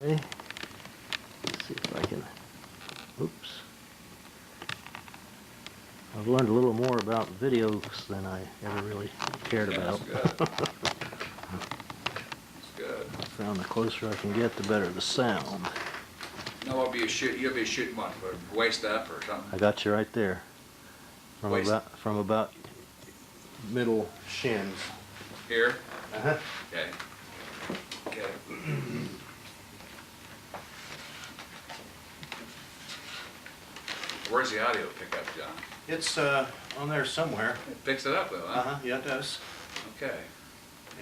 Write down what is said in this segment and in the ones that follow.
Okay. Let's see if I can, oops. I've learned a little more about videos than I ever really cared about. That's good. That's good. I found the closer I can get, the better the sound. No, you'll be shooting what, waist up or something? I got you right there. From about middle shins. Here? Uh-huh. Okay. Okay. Where's the audio pickup, John? It's on there somewhere. It picks it up though, huh? Uh-huh, yeah, it does. Okay.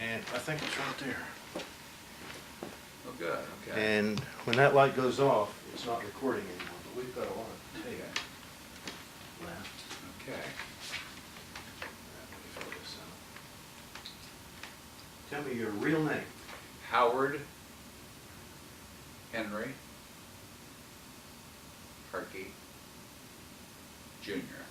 And I think it's right there. Oh, good, okay. And when that light goes off, it's not recording anymore, but we've got a lot of tape left. Okay. Let me fill this out. Tell me your real name. Howard Henry Harkey Jr.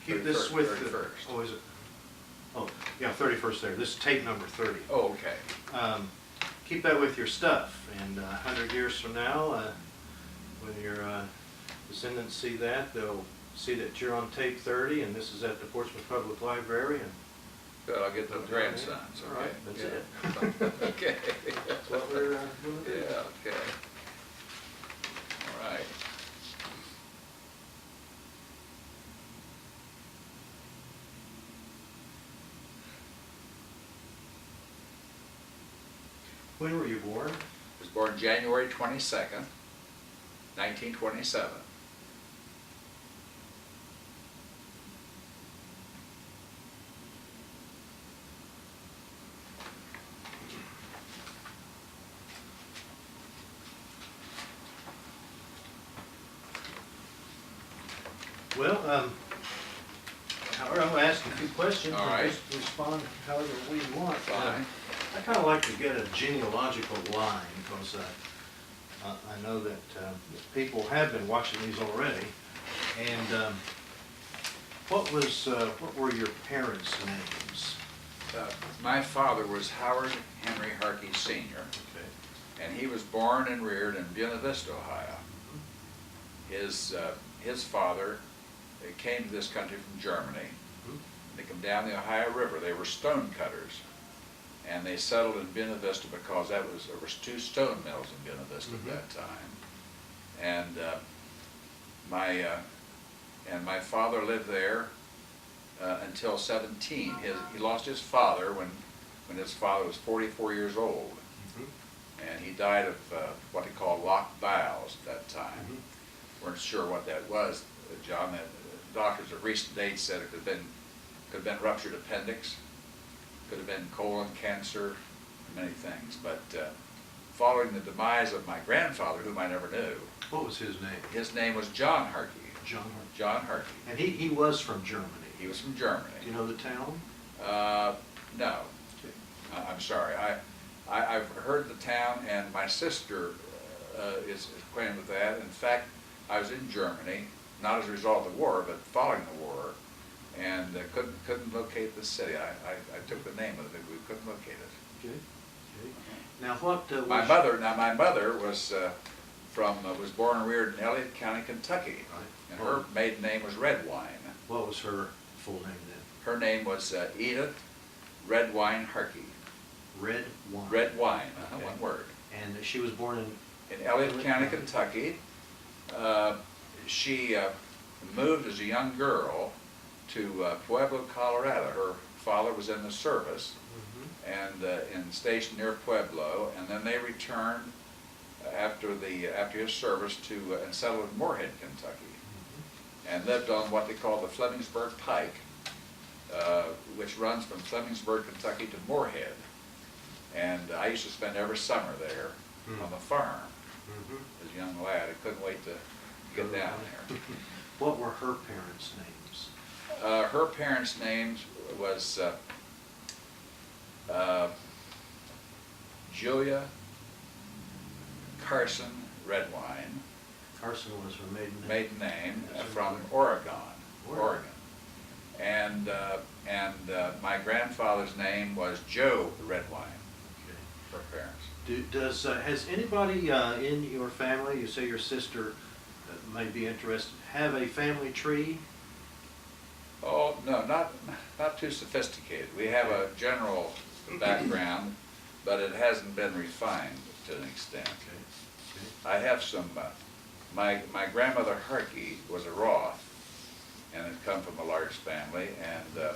Keep this with the, 31st. oh, is it? Oh, yeah, 31st there. This is tape number 30. Oh, okay. Keep that with your stuff, and 100 years from now, when your descendants see that, they'll see that you're on tape 30, and this is at the Portsmouth Public Library. And Good, I'll get the grandsons, all right, okay? that's Yeah. it. Okay. That's what we're doing. Yeah, okay. All right. When were you born? I was born January 22nd, 1927. Well, Howard, I'm going to ask you a few questions. All and right. just respond however we want. Fine. I kind of like to get a genealogical line because I know that people have been watching these already. And what were your parents' names? My father was Howard Henry Harkey Sr., Okay. and he was born and reared in Buena Vista, Ohio. His father came to this country from Germany. They come down the Ohio River. They were stone cutters, and they settled in Buena Vista because there was 2 stone mills in Buena Vista at that time. And my father lived there until 17. He lost his father when his father was 44 years old, and he died of what he called locked bowels at that time. Weren't sure what that was, John. The doctors at recent dates said it could have been ruptured appendix, could have been colon cancer, many things. But following the demise of my grandfather, whom I never knew. What was his name? His name was John Harkey. John Harkey. John Harkey. And he was from Germany. He was from Germany. Do you know the town? No. Okay. I'm sorry. I've heard the town, and my sister is acquainted with that. In fact, I was in Germany, not as a result of the war, but following the war, and couldn't locate the city. I took the name of it, we couldn't locate it. Okay. Okay. Now what was My mother was was born and reared in Elliott County, Kentucky, Right. and her maiden name was Redwine. What was her full name then? Her name was Edith Redwine Harkey. Red Wine. Redwine, Okay. one word. And she was born In Elliott County, Kentucky. She moved as a young girl to Pueblo, Colorado. Her father was in the service and stationed near Pueblo, and then they returned after his service to and settled in Moorhead, Kentucky, and lived on what they call the Flemingsburg Pike, which runs from Flemingsburg, Kentucky to Moorhead. And I used to spend every summer there on the farm as a young lad. I couldn't wait to get down there. What were her parents' names? Her parents' names was Julia Carson Redwine Carson was her maiden name Yes, from Oregon. Oregon. And my grandfather's name was Joe the Red Wine, Okay. for parents. Has anybody in your family, you say your sister may be interested, have a family tree? Oh, no, not too sophisticated. We have a general background, but it hasn't been refined to an extent. Okay. I have some, my grandmother Harcha was a Roth, and had come from a large family, and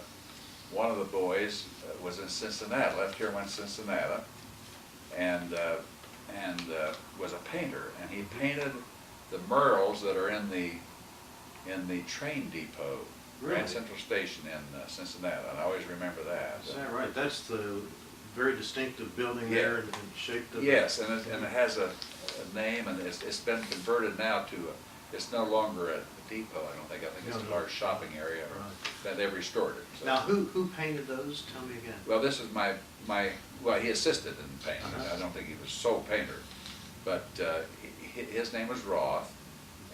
one of the boys was in Cincinnati, left here and went to Cincinnati, and was a painter, and he painted the murals that are in the train depot, Really? Grand Central Station in Cincinnati, and I always remember that. Is that right? That's the very distinctive building Yeah. there and shaped of. Yes, and it has a name, and it's been converted now to, it's no longer a depot, I don't think. I think it's a No. large shopping area, Right. that they've restored it. So. Now, who painted those? Tell me again. Well, this is well, he assisted in painting. Uh-huh. I don't think he was sole painter. But his name was Roth,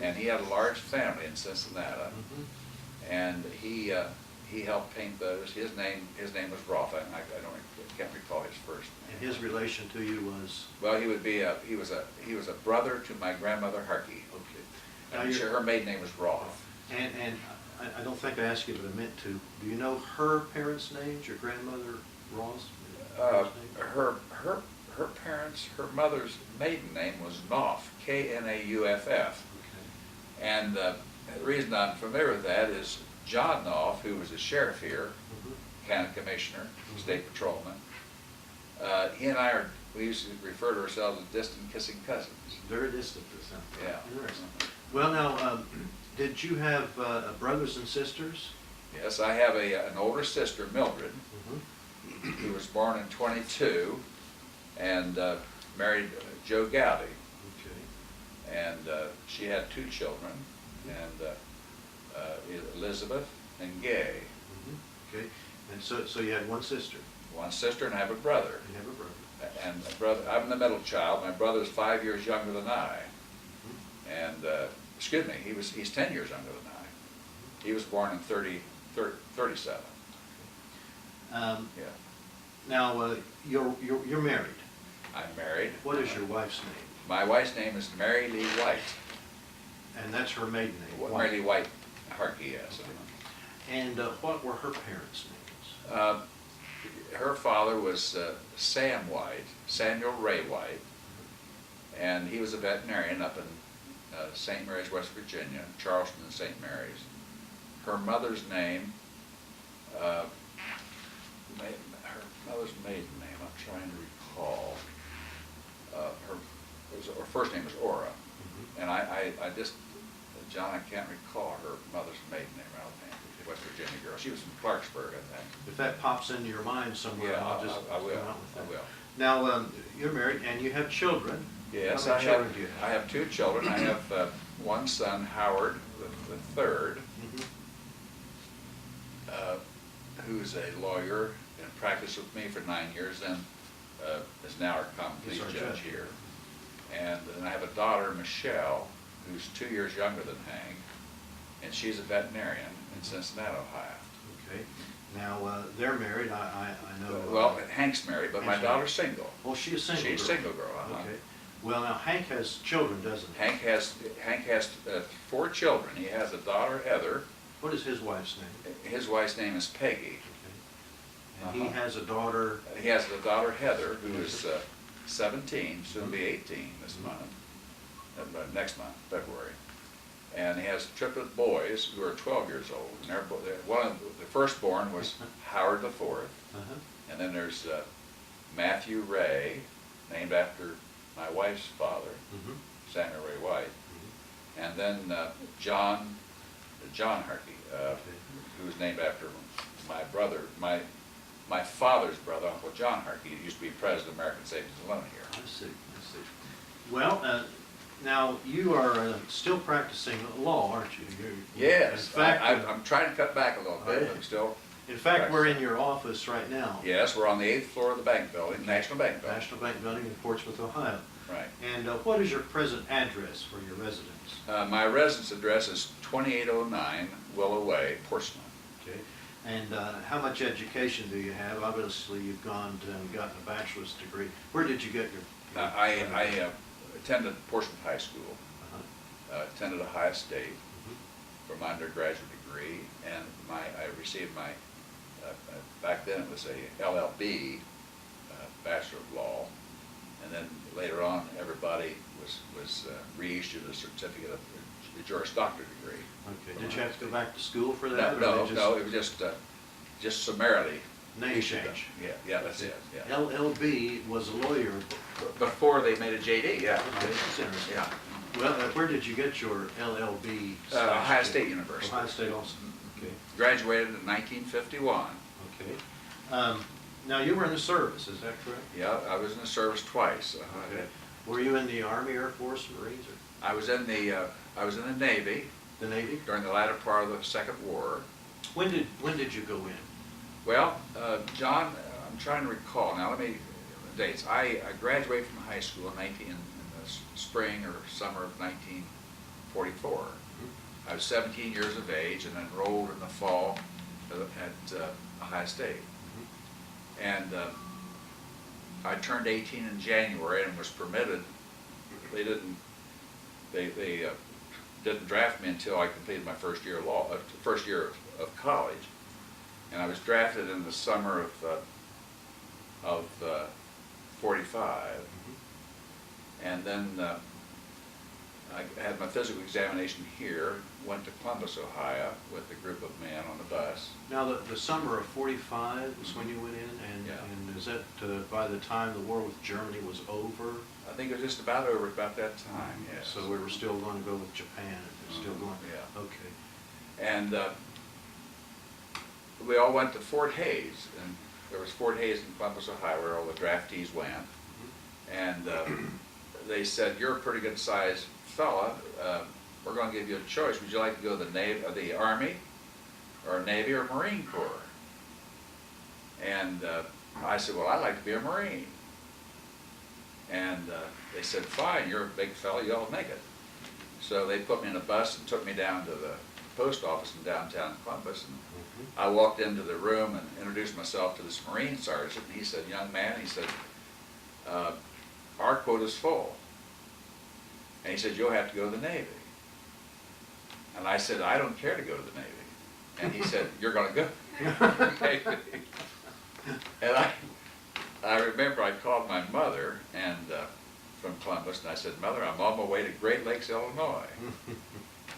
and he had a large family in Cincinnati, Mhm. and he helped paint those. His name was Roth. I can't recall his first name. And his relation to you was? Well, he was a brother to my grandmother Harcha. Okay. I'm sure her maiden name was Roth. And I don't think I asked you, but I meant to. Do you know her parents' names, your grandmother Ross? Her parents, her mother's maiden name was Knopf, Knauff. Okay. And the reason I'm familiar with that is John Knopf, who was a sheriff here, Mhm. county commissioner, Mhm. state patrolman. He and we used to refer to ourselves as distant kissing cousins. Very distant, this sounds. Yeah. Interesting. Well, now, did you have brothers and sisters? Yes, I have an older sister, Mildred, Mm-hmm. who was born in 22 and married Joe Gowdy. Okay. And she had 2 children, and Elizabeth and Gay. Mm-hmm. Okay. And so you had one sister. One sister, and I have a brother. You have a brother. And I'm the middle child. My brother's 5 years younger than I. Mm-hmm. And, excuse me, he's 10 years younger than I. He was born in 37. Yeah. Now, you're married. I'm married. What is your wife's name? My wife's name is Mary Lee White. And that's her maiden name? Mary Lee White Harcha, yes. And what were her parents' names? Her father was Sam White, Samuel Ray White, and he was a veterinarian up in St. Mary's, West Virginia, Charleston and St. Mary's. Her mother's name, her mother's maiden name, I'm trying to recall. Her first name was Aura, and I just, John, I can't recall her mother's maiden name. I don't think. West Virginia girl. She was from Clarksburg, I think. If that pops into your mind somewhere, Yeah, I'll just I will. come out with that. I will. Now, you're married and you have children. Yes, How I many children have. do you I have 2 children. I have one son, Howard, the third, who's a lawyer and practiced with me for 9 years, and is now our common He's pleas our judge judge. here. And then I have a daughter, Michelle, who's 2 years younger than Hank, and she's a veterinarian in Cincinnati, Ohio. Okay. Now, they're married, I know. Well, Hank's married, but my Hank's daughter's single. Well, she's a single girl. She's a single girl, uh-huh. Okay. Well, now Hank has children, doesn't he? Hank has 4 children. He has a daughter, Heather. What is his wife's name? His wife's name is Peggy. Okay. And he has a daughter. He has a daughter, Heather, who is 17, soon be 18 this month, next month, February. And he has triplet boys who are 12 years old. And one of the firstborn was Howard the Fourth. Uh-huh. And then there's Matthew Ray, named after my wife's father, Samuel Ray White. And then John Harcha, who was named after my brother, my father's brother, Uncle John Harcha. He used to be president of American Savings and Loan here. I see. Well, now you are still practicing law, aren't you? Yes, In fact, I'm trying to cut back a little bit, yeah. but I'm still. In fact, we're in your office right now. Yes, we're on the 8th floor of the bank building, National Bank Building. National Bank Building in Portsmouth, Ohio. Right. And what is your present address for your residence? My residence address is 2809 Willow Way, Portsmouth. Okay. And how much education do you have? Obviously, you've gone and gotten a bachelor's degree. Where did you get your I attended Portsmouth High School, Uh-huh. Attended Ohio State Mhm. for my undergraduate degree, and I received my, back then it was a LLB, Bachelor of Law, and then later on, everybody was reissued a certificate of the Juris Doctor degree. Okay. Did you have to go back to school for that? No, or no, they no, it was just summarily. Name issued them. change. Yeah, that's it, yeah. LLB was a lawyer. Before they made a JD, yeah. Okay, that's interesting. Yeah. Well, where did you get your LLB? Ohio State University. Ohio State also. Okay. Graduated in 1951. Okay. Now, you were in the service, is that correct? Yeah, I was in the service twice. Okay. Were you in the Army, Air Force, Marines, or I was in the Navy the Navy? during the latter part of the Second War. When did you go in? Well, John, I'm trying to recall now. Let me dates. I graduated from high school in the spring or summer of 1944. I was 17 years of age and enrolled in the fall at Ohio State. And I turned 18 in January and was permitted. They didn't draft me until I completed my first year of law, first year of college, and I was drafted in the summer of 45, and then I had my physical examination here. Went to Columbus, Ohio, with a group of men on the bus. Now, the summer of 45 is when you went in, and, Yeah. and is that by the time the war with Germany was over? I think it was just about over about that time, yes. So we were still going to go with Japan, and still going? Yeah. Okay. And we all went to Fort Hays, and there was Fort Hays in Columbus, Ohio, where all the draftees went. And they said, "You're a pretty good sized fella. We're going to give you a choice. Would you like to go to the Army, or Navy, or Marine Corps?" And I said, "Well, I'd like to be a Marine." And they said, "Fine, you're a big fella, you ought to make it." So they put me in a bus and took me down to the post office in downtown Columbus. And I walked into the room and introduced myself to this Marine sergeant. And he said, "Young man," he said, "our quota's full." And he said, "You'll have to go to the Navy." And I said, "I don't care to go to the Navy." And he said, "You're going to go to the Navy." And I remember I called my mother and from Columbus, and I said, "Mother, I'm on my way to Great Lakes, Illinois."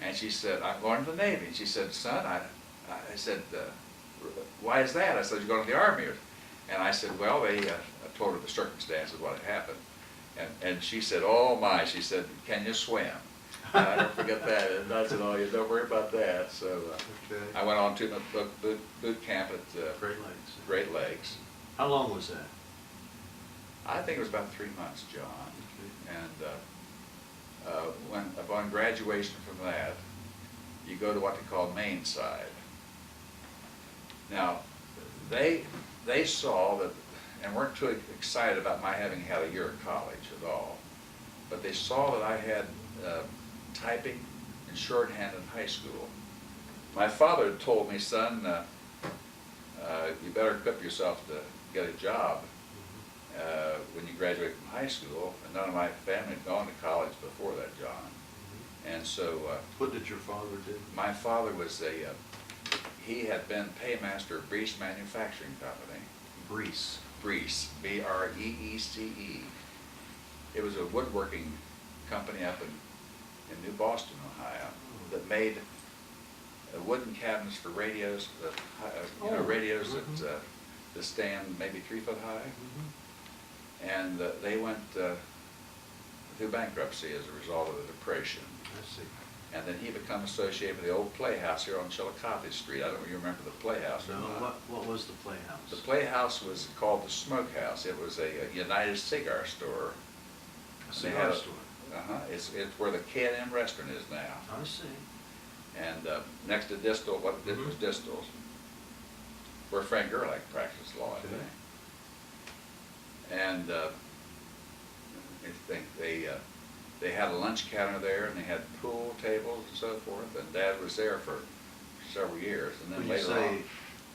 And she said, "I'm going to the Navy." And she said, "Son," I said, "Why is that?" I said, "You're going to the Army." And I said, "Well, I told her the circumstances of what had happened. And she said, "Oh my," she said, "Can you swim?" And I don't forget that. And I said, "Oh, you don't worry about that." So Okay. I went on to my boot camp at Great Lakes. Great Lakes. How long was that? I think it was about 3 months, John. Okay. And upon graduation from that, you go to what they call main side. Now, they saw that, and weren't too excited about my having had a year of college at all, but they saw that I had typing and shorthand in high school. My father had told me, "Son, you better equip yourself to get a job when you graduate from high school." And none of my family had gone to college before that, John. And so What did your father do? my father was he had been paymaster of Breese Manufacturing Company. Breese. Breese, B-R-E-E-C-E. It was a woodworking company up in New Boston, Ohio, that made wooden cabinets for radios, radios that stand maybe 3 foot high. And they went through bankruptcy as a result of the Depression. I see. And then he became associated with the old Playhouse here on Chillicothe Street. I don't know if you remember the Playhouse or No, not. what was the Playhouse? The Playhouse was called the Smokehouse. It was a United Cigar Store. A cigar store. It's where the K&M restaurant is now. I see. And next to Distal, what it was Distal's, where Frank Gerlach practiced law, I Okay. think. And think they had a lunch counter there, and they had pool tables and so forth, and Dad was there for several years, and then later on.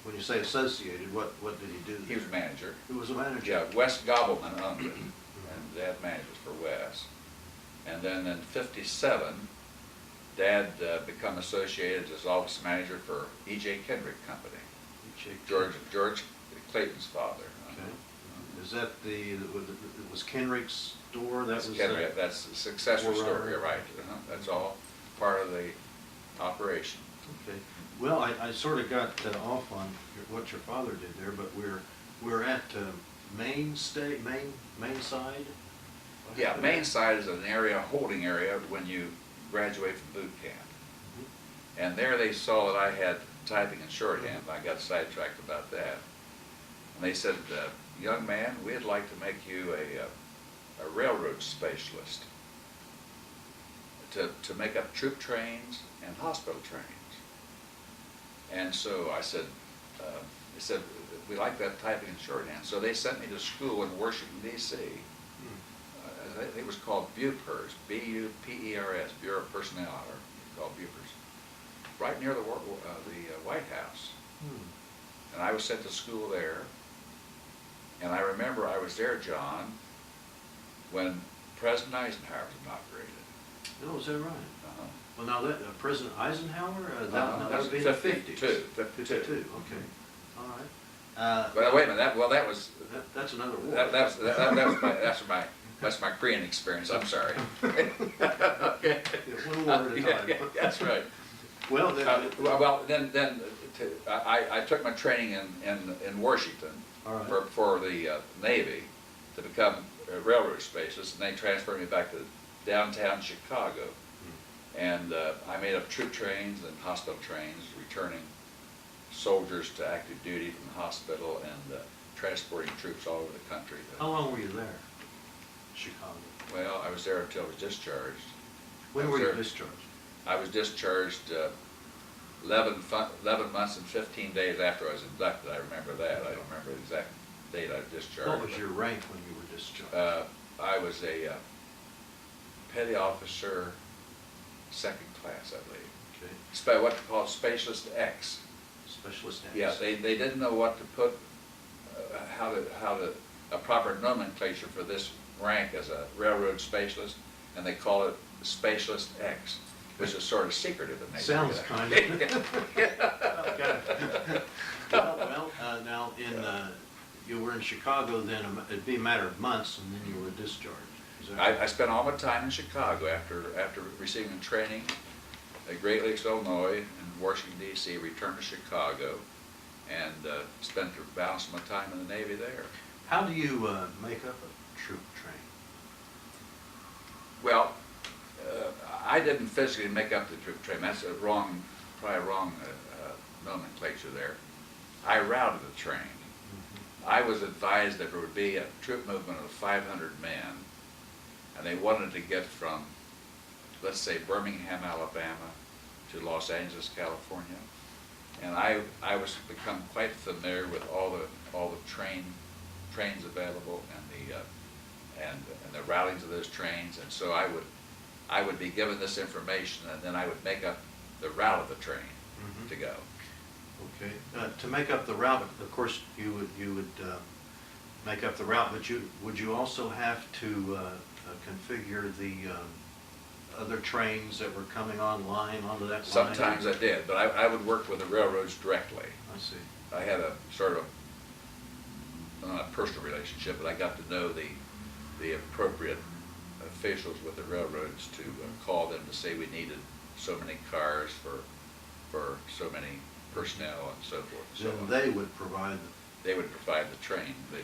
When you say associated, what did he do? He was manager. He was a manager? Yeah, Wes Gobbleman owned it, and Dad manages for Wes. And then in '57, Dad became associated as office manager for E.J. Kendrick Company. George Clayton's father. Okay. Is that it was Kenrick's store? That's Kendrick, that's the successor store, you're right. That's all part of the operation. Okay. Well, I sort of got off on what your father did there, but we're at Main Side. Yeah, Main Side is an area, holding area, when you graduate from boot camp. Mm-hmm. And there they saw that I had typing and shorthand. I got sidetracked about that. And they said, young man, we'd like to make you a railroad specialist to make up troop trains and hospital trains. And so I said, they said, we like that typing and shorthand. So they sent me to school in Washington, D.C. I think it was called BUPERS, B-U-P-E-R-S, Bureau of Personnel, or called BUPERS, right near the White House. And I was sent to school there. And I remember I was there, John, when President Eisenhower was inaugurated. Oh, is that right? Well, now that President Eisenhower, that that would be the 50s. 52. Okay. All right. But wait a minute. That was that's another war. That's my Korean experience. I'm sorry. Okay. One war at a time. That's right. Well, then, I took my training in Washington for the Navy to become a railroad specialist, and they transferred me back to downtown Chicago. And I made up troop trains and hospital trains, returning soldiers to active duty from the hospital and transporting troops all over the country. How long were you there? Chicago. Well, I was there until I was discharged. When were you discharged? I was discharged 11 months and 15 days after I was inducted. I remember that. I don't remember the exact date I was discharged. What was your rank when you were discharged? I was a petty officer, second class, I believe. Okay. What they call Specialist X. Specialist X. Yeah, they didn't know what to put, a proper nomenclature for this rank as a railroad specialist, and they call it Specialist X, which is sort of secretive in nature. Sounds kind of. Well, now you were in Chicago then. It'd be a matter of months, and then you were discharged. I spent all my time in Chicago after receiving training at Great Lakes, Illinois, and Washington, D.C., returned to Chicago, and spent the balance of my time in the Navy there. How do you make up a troop train? Well, I didn't physically make up the troop train. That's probably a wrong nomenclature there. I routed the train. I was advised that there would be a troop movement of 500 men, and they wanted to get from, let's say, Birmingham, Alabama to Los Angeles, California. And I was become quite familiar with all the trains available and the routings of those trains, and so I would be given this information, and then I would make up the route of the train to go. Okay. To make up the route, of course, you would make up the route, but would you also have to configure the other trains that were coming online onto that line? Sometimes I did, but I would work with the railroads directly. I see. I had a sort of, not a personal relationship, but I got to know the appropriate officials with the railroads to call them to say we needed so many cars for so many personnel and so forth. So they would provide they would provide the train, the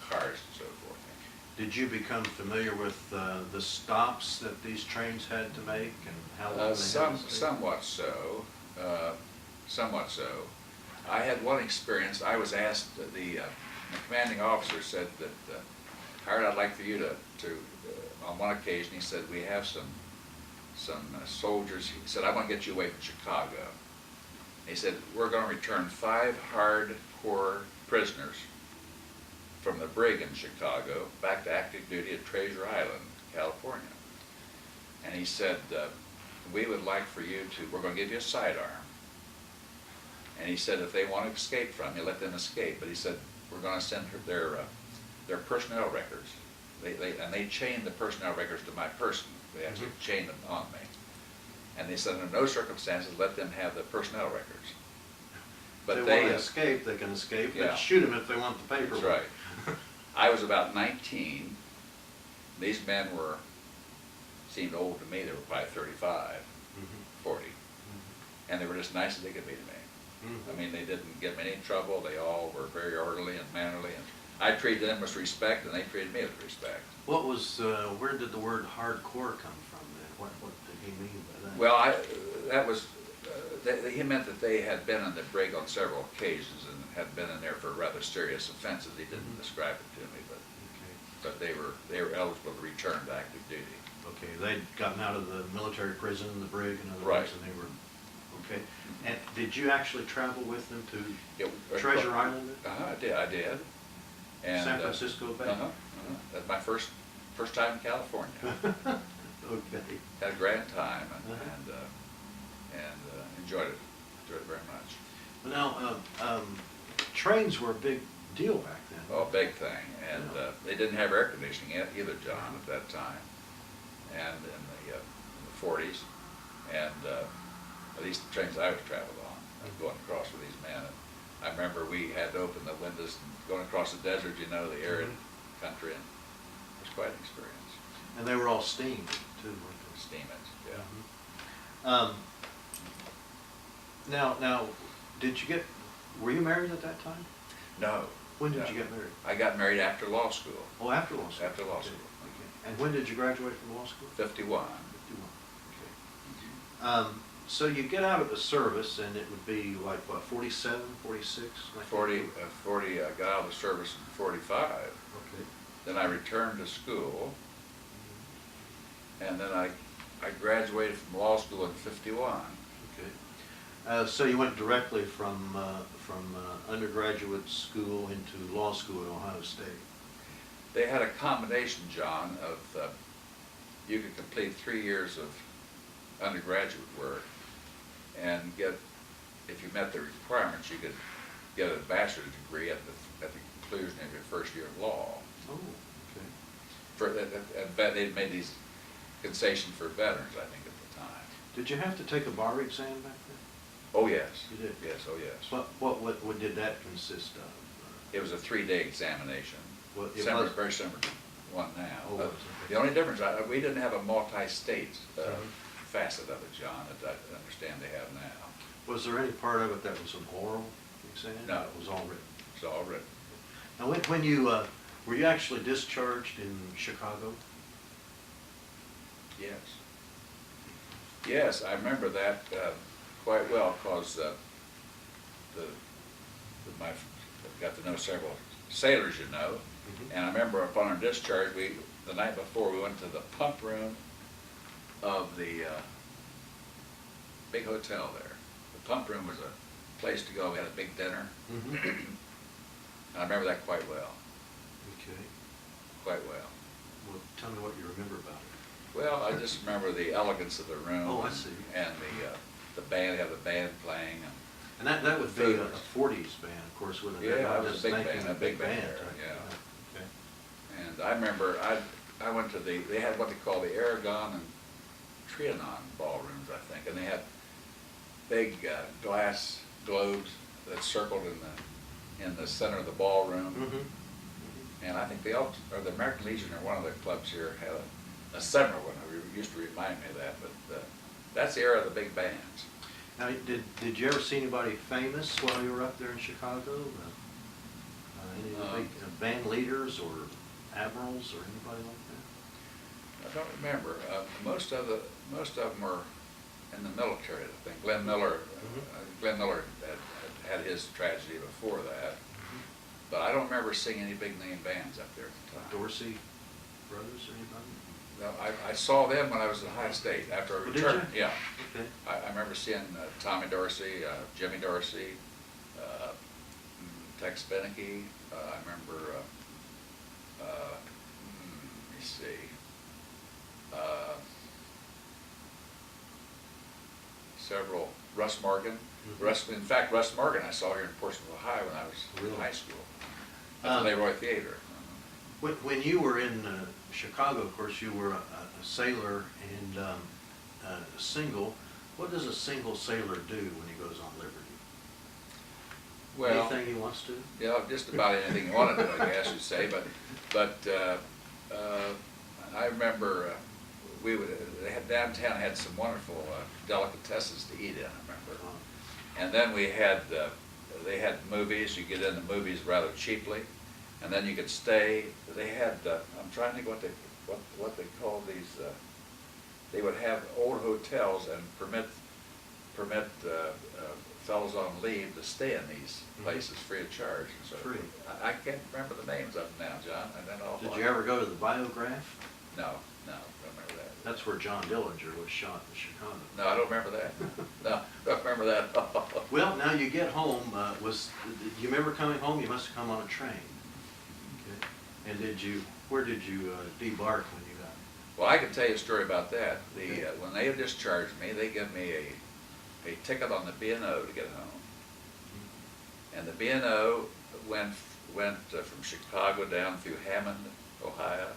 cars and so forth. Did you become familiar with the stops that these trains had to make and how long they had to stay? Somewhat so. Somewhat so. I had one experience. I was asked, the commanding officer said that, Howard, I'd like for you to on one occasion, he said, we have some soldiers. He said, I want to get you away from Chicago. He said, we're going to return 5 hardcore prisoners from the brig in Chicago back to active duty at Treasure Island, California. And he said, we would like for you to, we're going to give you a sidearm. And he said if they want to escape from you, let them escape. But he said, we're going to send their personnel records. And they chained the personnel records to my person. They actually chained them on me. And they said, under no circumstances, let them have the personnel records. But if they want to escape, they can escape. Yeah. But shoot them if they want the paperwork. That's right. I was about 19. These men seemed old to me. They were probably 35, 40. And they were just nice as they could be to me. I mean, they didn't give me any trouble. They all were very orderly and mannerly. And I treated them with respect, and they treated me with respect. What was, where did the word hardcore come from then? What did he mean by that? Well, that was, he meant that they had been in the brig on several occasions and had been in there for rather serious offenses. He didn't describe it to me, but they were eligible to return to active duty. Okay, they'd gotten out of the military prison, the brig, and other Right. things, and they were, okay. And did you actually travel with them to Yeah, Treasure Island? I did. And, San Francisco Bay? That's my first time in California. Okay. Had a grand time and enjoyed it very much. Well, now, trains were a big deal back then. Oh, big thing. And they didn't have air conditioning yet either, John, at that time. And in the 40s. And at least the trains I was traveled on, I was going across with these men. And I remember we had to open the windows and going across the desert, you know, the arid country, and it was quite an experience. And they were all steamed, too, weren't they? Steam engines, yeah. Now, were you married at that time? No. When did you get married? I got married after law school. Oh, after law school? After law Okay, school. okay. And when did you graduate from law school? 51. 51, okay. So you get out of the service, and it would be like, what, 47, 46? 40, I got out of the service in 45. Okay. Then I returned to school. And then I graduated from law school in 51. Okay. So you went directly from undergraduate school into law school at Ohio State. They had a combination, John, of you could complete 3 years of undergraduate work and get, if you met the requirements, you could get a bachelor's degree at the conclusion of your first year of law. Oh, okay. They'd made these concessions for veterans, I think, at the time. Did you have to take a bar exam back then? Oh, yes. You did? Yes, oh, yes. What did that consist of? It was a 3-day examination. Well, it Similar, was- very similar to one now. Oh, okay. The only difference, we didn't have a multi-state facet of it, John, that I understand they have now. Was there any part of it that was an oral exam? No. It was all written? It's all written. Now, when you, were you actually discharged in Chicago? Yes. Yes, I remember that quite well, because I've got to know several sailors, you know, and I remember upon our discharge, the night before, we went to the pump room of the big hotel there. The pump room was a place to go. We had a big dinner. And I remember that quite well. Okay. Quite well. Well, tell me what you remember about it. Well, I just remember the elegance of the room. Oh, I see. And the band, have the band playing. And that would be a 40s band, of course, wouldn't it? Yeah, Not it was just a big making band, a big band there, right? yeah. Okay. And I remember, I went to they had what they call the Aragon and Trianon ballrooms, I think, and they had big glass globes that circled in the center of the ballroom. And I think the American Legion, or one of the clubs here, had a similar one. It used to remind me of that, but that's the era of the big bands. Now, did you ever see anybody famous while you were up there in Chicago? Any of the big band leaders or admirals or anybody like that? I don't remember. Most of them were in the military, I think. Glenn Miller had his tragedy before that. But I don't remember seeing any big name bands up there at the time. Dorsey brothers or anybody? No, I saw them when I was at Ohio State after I Oh, did returned. you? Yeah. Okay. I remember seeing Tommy Dorsey, Jimmy Dorsey, Tex Beneke. I remember let me see. Several, Russ Morgan. In fact, Russ Morgan I saw here in Portsmouth, Ohio when I was Really? in high school at the Leroy Theater. When you were in Chicago, of course, you were a sailor and single. What does a single sailor do when he goes on liberty? Well, Anything he wants to? yeah, just about anything you want to do, I guess you'd say. But I remember they had downtown had some wonderful delicatessens to eat in. I remember, and then they had movies. You get in the movies rather cheaply, and then you could stay. They had I'm trying to think what they call these. They would have old hotels and permit fellows on leave to stay in these places free of charge. So Free. I can't remember the names of them now, John. And then Did you ever go to the Biograph? No, don't remember that. That's where John Dillinger was shot in Chicago. No, I don't remember that. No, don't remember that at all. Well, now you get home, you remember coming home? You must have come on a train. Okay. And where did you debark when you got? Well, I can tell you a story about that. When they discharged me, they gave me a ticket on the B&O to get home. And the B&O went from Chicago down through Hammond, Ohio.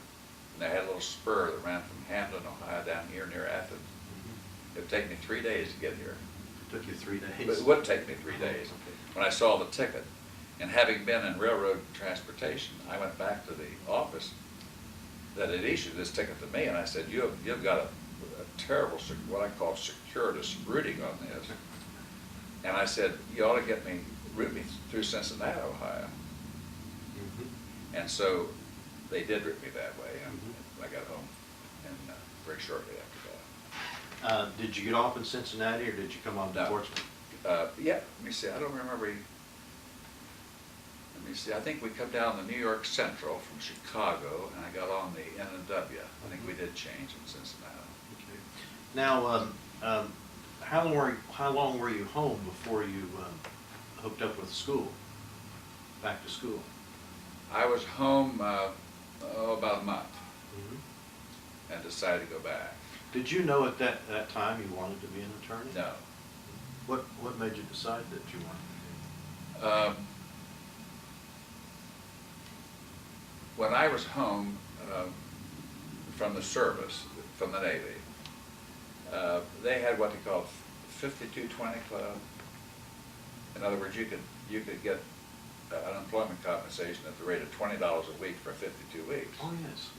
And they had a little spur that ran from Hampton, Ohio, down here near Athens. It would take me 3 days to get here. It took you 3 days? But it would take me 3 days. Okay. When I saw the ticket, and having been in railroad transportation, I went back to the office that had issued this ticket to me, and I said, you've got a terrible, what I call circuitous routing on this. And I said, you ought to route me through Cincinnati, Ohio. And so they did route me that way, and I got home and very shortly after that. Did you get off in Cincinnati, or did you come on to No. Portsmouth? Yeah, let me see, I don't remember. Let me see, I think we come down the New York Central from Chicago, and I got on the N&W. I think we did change in Cincinnati. Okay. Now, how long were you home before you hooked up with school, back to school? I was home about a month and decided to go back. Did you know at that time you wanted to be an attorney? No. What made you decide that you wanted to be? When I was home from the service, from the Navy, they had what they called 5220 Club. In other words, you could get unemployment compensation at the rate of $20 a week for 52 weeks. Oh, yes.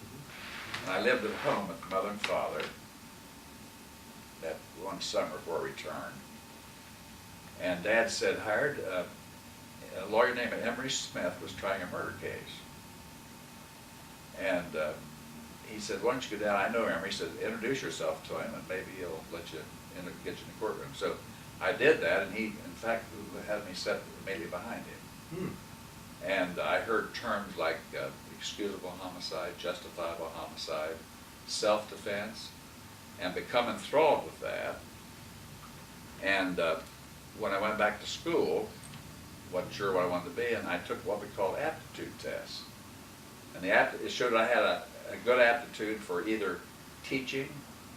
And I lived at home with mother and father that one summer before I returned. And Dad said, hired a lawyer named Emery Smith was trying a murder case. And he said, why don't you go down? I know Emery. He said, introduce yourself to him, and maybe he'll let you get you in the courtroom. So I did that, and he, in fact, had me set immediately behind him. And I heard terms like excusable homicide, justifiable homicide, self-defense, and become enthralled with that. And when I went back to school, wasn't sure what I wanted to be, and I took what we call aptitude tests. And it showed I had a good aptitude for either teaching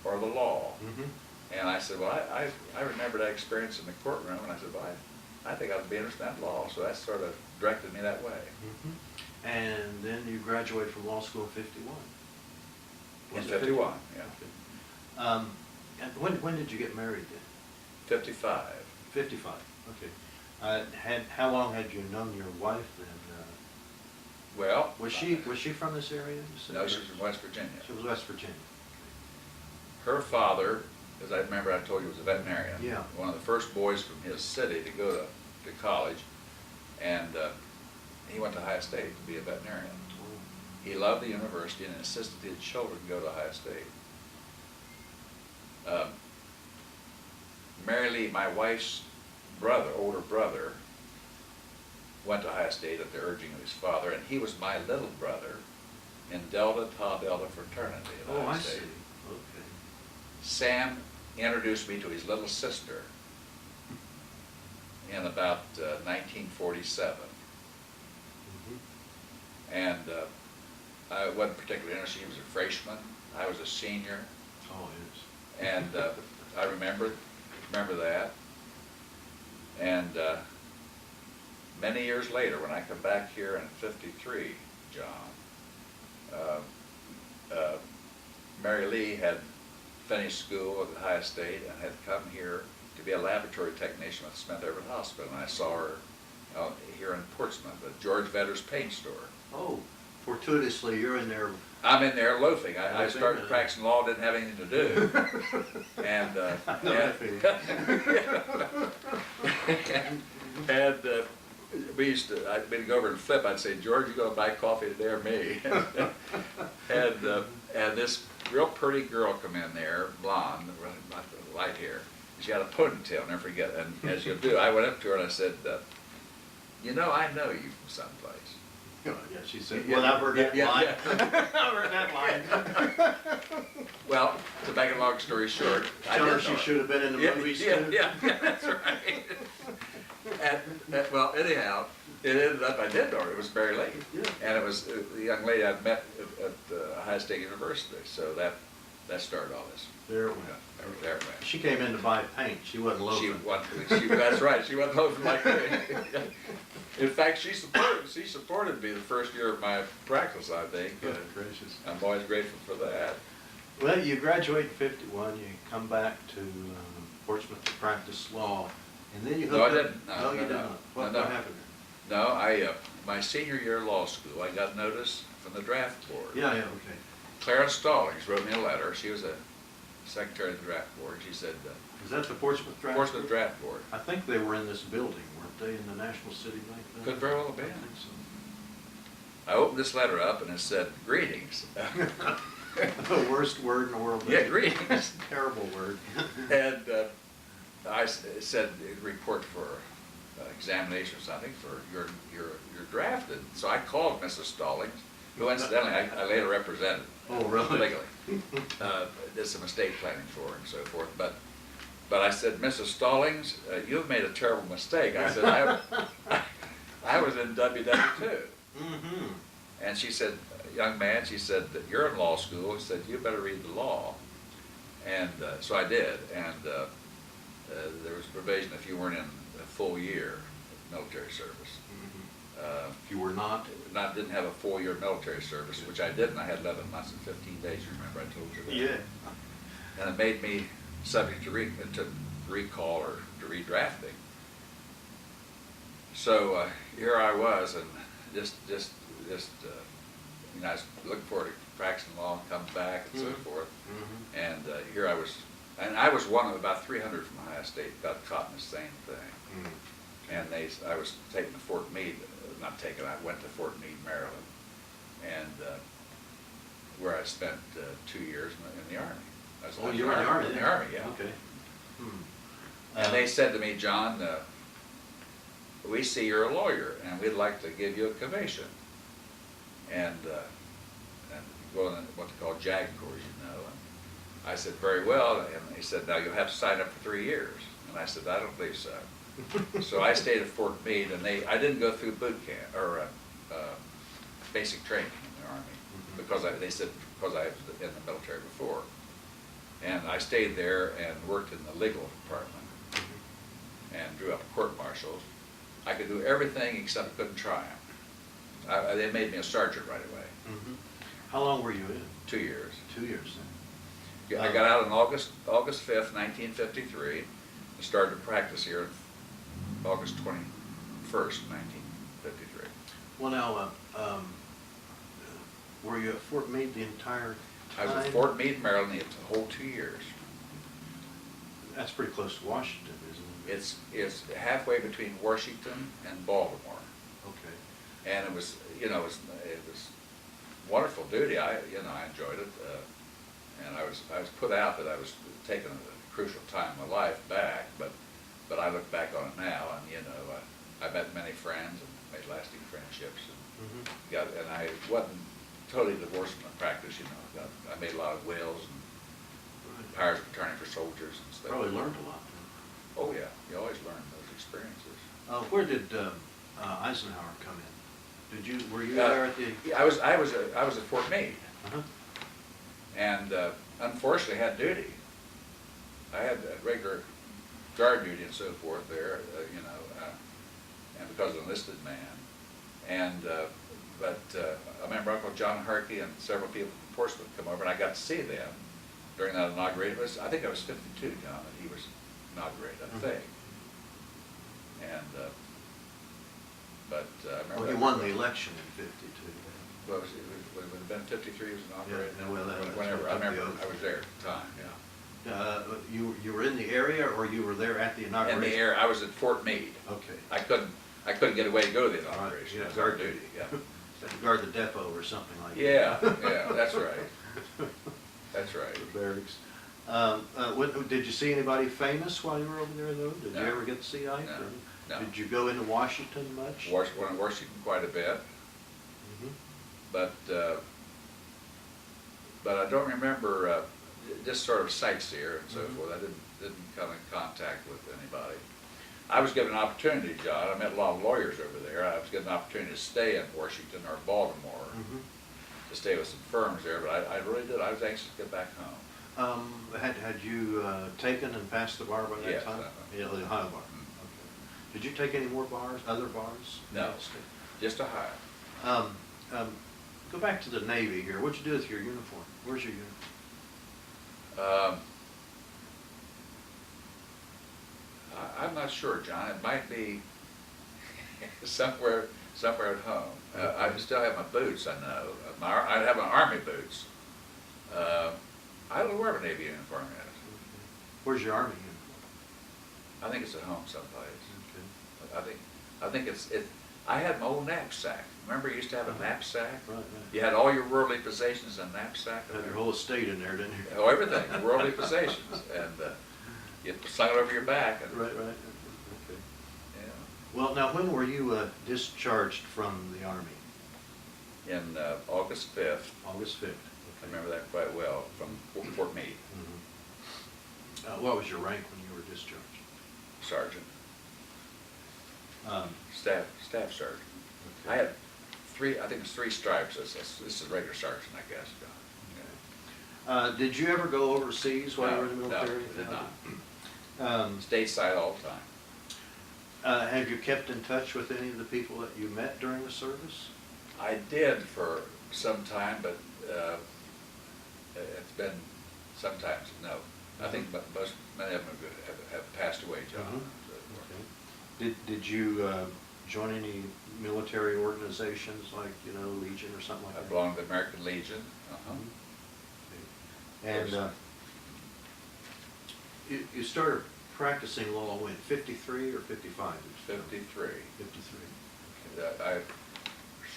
or the law. And I said, well, I remember that experience in the courtroom, and I said, well, I think I'd be interested in that law. So that sort of directed me that way. And then you graduated from law school in 51. In 51, yeah. Okay. And when did you get married then? 55. 55, okay. How long had you known your wife then? Well, Was she from this area? You said? No, she was from West Virginia. She was West Virginia. Her father, as I remember, I told you, was a veterinarian. Yeah. One of the first boys from his city to go to college, and he went to Ohio State to be a veterinarian. He loved the university and insisted his children go to Ohio State. Mary Lee, my wife's older brother, went to Ohio State at the urging of his father, and he was my little brother in Delta Tau Delta fraternity at Ohio State. I see. Okay. Sam introduced me to his little sister in about 1947. And I wasn't particularly interested. She was a freshman. I was a senior. Oh, it is. And I remember that. And many years later, when I come back here in '53, John, Mary Lee had finished school at Ohio State and had come here to be a laboratory technician with Smith Everett Hospital. And I saw her here in Portsmouth at George Vedder's paint store. Oh, fortuitously, you're in there. I'm in there loafing. I Loafing, started practicing law, didn't have anything to do. And, I know that feeling. and we'd go over and flip. I'd say, George, you gonna buy coffee today or me? And this real pretty girl come in there, blonde, light hair. She had a ponytail, never forget. And as you do, I went up to her and I said, you know, I know you from someplace. Oh, yeah, she said, well, I've heard that line. I've heard that line. Well, to make a long story short, I Tell her did she know should have been in the movies too. Yeah, that's right. And, well, anyhow, it ended up, I did know her, it was Mary Lee. Yeah. And it was the young lady I'd met at Ohio State University, so that started all this. There it went. There it went. She came in to buy paint. She wasn't loafing. That's right, she wasn't loafing like me. In fact, she supported me the first year of my practice, I think. Good gracious. I'm always grateful for that. Well, you graduate in '51. You come back to Portsmouth to practice law, and then you hooked No, I up. didn't. No, you did not. What happened? No, my senior year of law school, I got notice from the draft board. Yeah, okay. Clarence Stallings wrote me a letter. She was a secretary of the draft board. She said, Is that the Portsmouth Draft? Portsmouth Draft Board. I think they were in this building, weren't they, in the National City Bank building? Could very well have been. I think so. I opened this letter up and it said, greetings. The worst word in the world. Yeah, greetings. Terrible word. And I said, report for examination or something for you're drafted. So I called Mrs. Stallings, who incidentally I later represented. Oh, really? Legally. Did some estate planning for her and so forth. But I said, Mrs. Stallings, you've made a terrible mistake. I said, I was in WW2. Mm-hmm. And she said, young man, she said, that you're in law school. She said, you better read the law. And so I did. And there was provision if you weren't in a full year of military service. If you were not? Didn't have a full-year military service, which I didn't. I had 11 months and 15 days, you remember I told you that? Yeah. And it made me subject to recall or to redrafting. So here I was, and I was looking forward to practicing law and coming back and so forth. Mm-hmm. And here I was, and I was one of about 300 from Ohio State got caught in the same thing. And I was taken to Fort Meade, I went to Fort Meade, Maryland, and where I spent 2 years in the Army. You were in the Army? In the Army, yeah. Okay. And they said to me, John, we see you're a lawyer, and we'd like to give you a commission. And go in what they call JAG Corps, you know. And I said, very well. And he said, now you'll have to sign up for 3 years. And I said, I don't believe so. So I stayed at Fort Meade, and I didn't go through boot camp or basic training in the Army because they said because I was in the military before, and I stayed there and worked in the legal department and drew up court-martials. I could do everything except couldn't try them. They made me a sergeant right away. How long were you in? 2 years. 2 years then. I got out on August 5th, 1953, and started to practice here on August 21st, 1953. Well, now, were you at Fort Meade the entire I was time? at Fort Meade, Maryland, the whole 2 years. That's pretty close to Washington, isn't it? It's halfway between Washington and Baltimore. Okay. And it was, it was wonderful duty. I enjoyed it. And I was put out that I was taking a crucial time in my life back, but I look back on it now, and I met many friends and made lasting friendships, and and I wasn't totally divorced from the practice. I made a lot of wills and powers of attorney for soldiers and stuff. Probably learned a lot. Oh yeah, you always learn those experiences. Where did Eisenhower come in? Were you there at the? Yeah, I was at Fort Meade, Uh-huh. and unfortunately had duty. I had regular guard duty and so forth there, and because of enlisted man. And, but I remember Uncle John Harkey and several people from Portsmouth come over, and I got to see them during that inauguration. I think I was 52, John, that he was inaugurated, I think. And, but I remember. Well, he won the election in '52. Well, would it have been 53 he was inaugurated? Yeah, well, that's Whenever, I what took the remember, oath. I was there at the time, yeah. You were in the area, or you were there at the inauguration? In the air, I was at Fort Meade. Okay. I couldn't get away to go to the All right, inauguration. yeah, It was our duty, yeah. Guard the depot or something like that. Yeah, that's right. That's right. The barracks. Did you see anybody famous while you were over there, though? Did you No. ever get to see Ike? No, or no. Did you go into Washington much? Went to Washington quite a bit, Mhm. but I don't remember, just sort of sightseer and so Mhm. forth. I didn't come in contact with anybody. I was given an opportunity, John. I met a lot of lawyers over there. I was given an opportunity to stay in Washington or Baltimore, Mhm. to stay with some firms there, but I really did. I was anxious to get back home. Had you taken and passed the bar by that Yes, time? uh-huh. Yeah, the Ohio bar. Mhm. Okay. Did you take any more bars, other bars? No, just Ohio. Go back to the Navy here. What'd you do with your uniform? Where's your uniform? I'm not sure, John. It might be somewhere at home. I still have my boots, I know. I have my Army boots. I don't know where my Navy uniform is. Where's your Army uniform? I think it's at home someplace. Okay. I think I had my old knapsack. Remember you used to have a knapsack? Right, right. You had all your worldly possessions in a knapsack? Had your whole estate in there, didn't you? Oh, everything, worldly possessions. And you slung it over your back. And, Right, right. Okay. yeah. Well, now, when were you discharged from the Army? In August 5th. August 5th. I remember that quite well, from Fort Meade, Mhm. What was your rank when you were discharged? sergeant, Um, staff sergeant. okay. I had I think it's 3 stripes. This is regular sergeant, I guess, John. Did you ever go overseas while you were in the No, military? did not. Um, Stateside all the time. Have you kept in touch with any of the people that you met during the service? I did for some time, but it's been sometimes, no. I think many of them have passed away, John. Mhm. Did you join any military organizations like, Legion or something like I that? belong to the American Legion. Uh-huh. And you started practicing law when, 53 or 55? 53. 53.